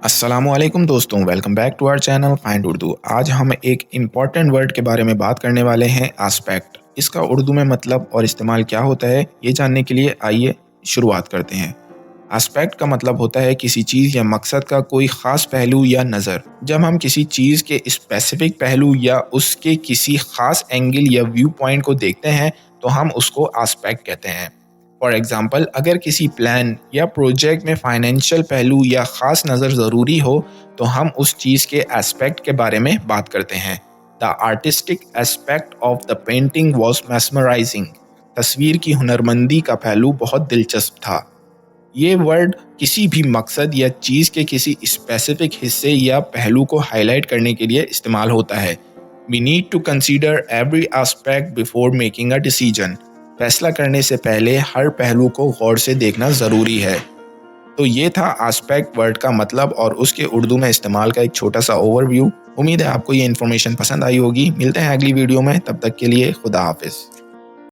अस्सलामुअलैकुम दोस्तों, welcome back to our channel find Urdu. आज हम एक इम्पॉर्टेंट वर्ड के बारे में बात करने वाले हैं, एस्पेक्ट। इसका उर्दू में मतलब और इस्तेमाल क्या होता है, ये जानने के लिए आइए शुरुआत करते हैं। एस्पेक्ट का मतलब होता है किसी चीज़ या मकसद का कोई ख़ास पहलू या नज़र। जब हम किसी चीज़ के स्पेसिफिक पहलू या उसके किसी ख़ास एंगल या व्यू पॉइंट को देखते हैं तो हम उसको एस्पेक्ट कहते हैं। फॉर एग्ज़ाम्पल, अगर किसी प्लान या प्रोजेक्ट में फाइनेंशियल पहलू या ख़ास नज़र ज़रूरी हो तो हम उस चीज़ के एस्पेक्ट के बारे में बात करते हैं। The artistic aspect of the painting was mesmerising. तस्वीर की हुनरमंदी का पहलू बहुत दिलचस्प था। ये वर्ड किसी भी मकसद या चीज़ के किसी स्पेसिफिक हिस्से या पहलू को हाईलाइट करने के लिए इस्तेमाल होता है। We need to consider every aspect before making a decision. फैसला करने से पहले हर पहलू को गौर से देखना ज़रूरी है। तो ये था एस्पेक्ट वर्ड का मतलब और उसके उर्दू में इस्तेमाल का एक छोटा सा ओवरव्यू। उम्मीद है आपको ये इन्फॉर्मेशन पसंद आई होगी। मिलते हैं अगली वीडियो में, तब तक के लिए खुदा हाफिज़।